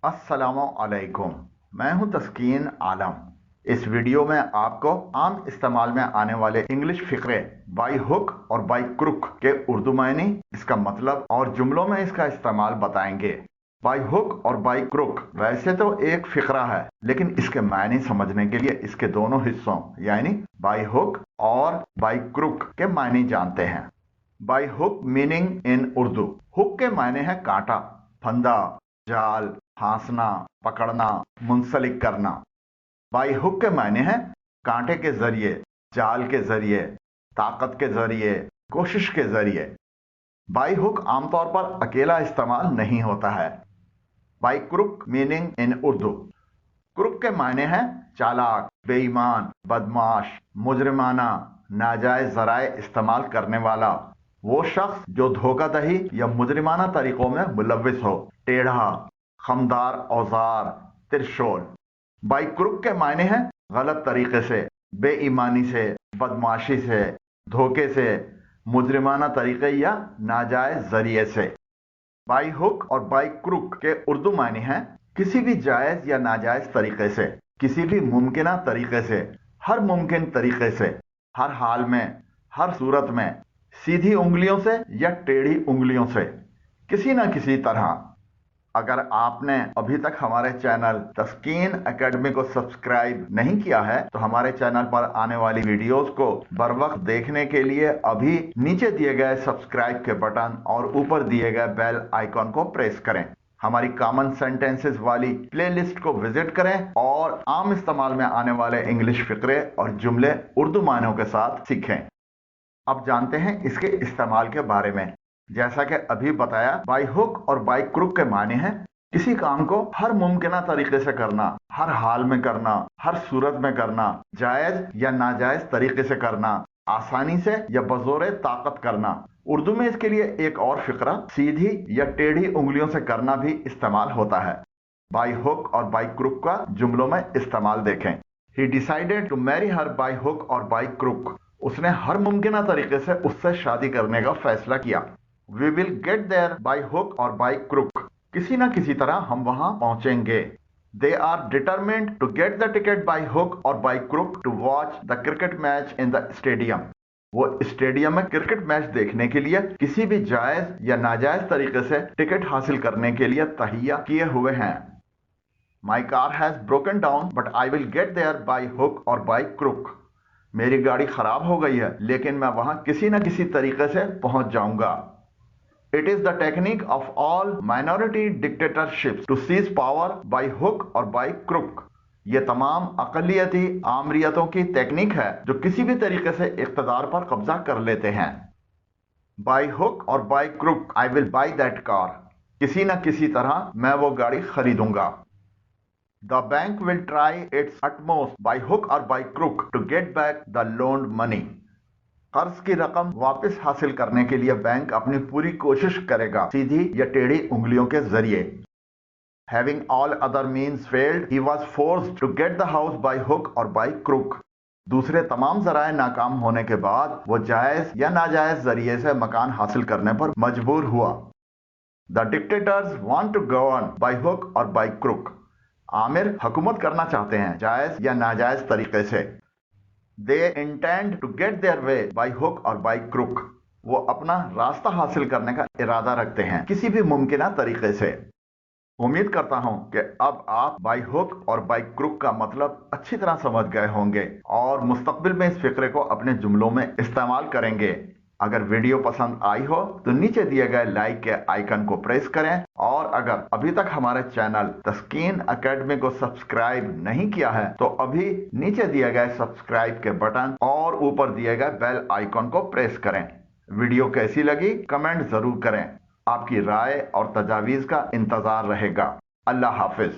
अस्सलामुअलैकुम। मैं हूं तस्कीन आलम। इस वीडियो में आपको आम इस्तेमाल में आने वाले इंग्लिश फिक्रे बाई हुक और बाई क्रुक के उर्दू मायने, इसका मतलब और जुमलों में इसका इस्तेमाल बताएंगे। बाई हुक और बाई क्रुक वैसे तो एक फिक्रा है, लेकिन इसके मायने समझने के लिए इसके दोनों हिस्सों यानी बाई हुक और बाई क्रुक के मायने जानते हैं। By hook meaning in Urdu. Hook के मायने हैं कांटा, फंदा, जाल, फांसना, पकड़ना, मुंसलिक करना। बाई हुक के मायने हैं कांटे के जरिए, जाल के जरिए, ताकत के जरिए, कोशिश के जरिए। बाई हुक आमतौर पर अकेला इस्तेमाल नहीं होता है। By crook meaning in Urdu. Crook के मायने हैं चालाक, बेईमान, बदमाश, मुजरिमाना, नाजायज जराए इस्तेमाल करने वाला, वो शख्स जो धोखाधड़ी या मुजरिमाना तरीकों में मुलव्विस हो। टेढ़ा, खमदार औजार, त्रिशूल। बाई क्रुक के मायने हैं गलत तरीके से, बेईमानी से, बदमाशी से, धोखे से, मुजरिमाना तरीके या नाजायज जरिए से। बाई हुक और बाई क्रुक के उर्दू मायने हैं किसी भी जायज या नाजायज तरीके से, किसी भी मुमकिना तरीके से, हर मुमकिन तरीके से, हर हाल में, हर सूरत में, सीधी उंगलियों से या टेढ़ी उंगलियों से, किसी न किसी तरह। अगर आपने अभी तक हमारे चैनल तस्कीन एकेडमी को सब्सक्राइब नहीं किया है तो हमारे चैनल पर आने वाली वीडियोस को बर वक्त देखने के लिए अभी नीचे दिए गए सब्सक्राइब के बटन और ऊपर दिए गए बेल आइकॉन को प्रेस करें। हमारी कॉमन सेंटेंसेस वाली प्लेलिस्ट को विजिट करें और आम इस्तेमाल में आने वाले इंग्लिश फिक्रे और जुमले उर्दू मानों के साथ सीखें। अब जानते हैं इसके इस्तेमाल के बारे में। जैसा कि अभी बताया, बाई हुक और बाई क्रुक के माने हैं किसी काम को हर मुमकिन तरीके से करना, हर हाल में करना, हर सूरत में करना, जायज या नाजायज तरीके से करना, आसानी से या बजोरे ताकत करना। उर्दू में इसके लिए एक और फिक्रा सीधी या टेढ़ी उंगलियों से करना भी इस्तेमाल होता है। बाई हुक और बाई क्रुक का जुमलों में इस्तेमाल देखें। He decided to marry her by hook or by crook. उसने हर मुमकिन तरीके से उससे शादी करने का फैसला किया। We will get there by hook or by crook. किसी न किसी तरह हम वहां पहुंचेंगे। They are determined to get the ticket by hook or by crook to watch the cricket match in the stadium. वो स्टेडियम में क्रिकेट मैच देखने के लिए किसी भी जायज या नाजायज तरीके से टिकट हासिल करने के लिए तहिया किए हुए हैं। My car has broken down, but I will get there by hook or by crook. मेरी गाड़ी खराब हो गई है, लेकिन मैं वहां किसी न किसी तरीके से पहुंच जाऊंगा। It is the technique of all minority dictatorships to seize power by hook or by crook. ये तमाम अक़लियती आमरियतों की टेक्निक है जो किसी भी तरीके से इक़्तिदार पर कब्जा कर लेते हैं। By hook or by crook, I will buy that car. किसी न किसी तरह मैं वो गाड़ी खरीदूंगा। The bank will try its utmost by hook or by crook to get back the loaned money. कर्ज की रकम वापस हासिल करने के लिए बैंक अपनी पूरी कोशिश करेगा, सीधी या टेढ़ी उंगलियों के जरिए। Having all other means failed, he was forced to get the house by hook or by crook. दूसरे तमाम जराए नाकाम होने के बाद वो जायज या नाजायज जरिए से मकान हासिल करने पर मजबूर हुआ। The dictators want to govern by hook or by crook. Aamir हुकूमत करना चाहते हैं जायज या नाजायज तरीके से। They intend to get their way by hook or by crook. वो अपना रास्ता हासिल करने का इरादा रखते हैं किसी भी मुमकिन तरीके से। उम्मीद करता हूं कि अब आप बाई हुक और बाई क्रुक का मतलब अच्छी तरह समझ गए होंगे और मुस्तकबिल में इस फिक्रे को अपने जुमलों में इस्तेमाल करेंगे। अगर वीडियो पसंद आई हो तो नीचे दिए गए लाइक के आइकन को प्रेस करें और अगर अभी तक हमारे चैनल तस्कीन एकेडमी को सब्सक्राइब नहीं किया है तो अभी नीचे दिए गए सब्सक्राइब के बटन और ऊपर दिए गए बेल आइकन को प्रेस करें। वीडियो कैसी लगी कमेंट जरूर करें। आपकी राय और तजावीज का इंतजार रहेगा। अल्लाह हाफिज।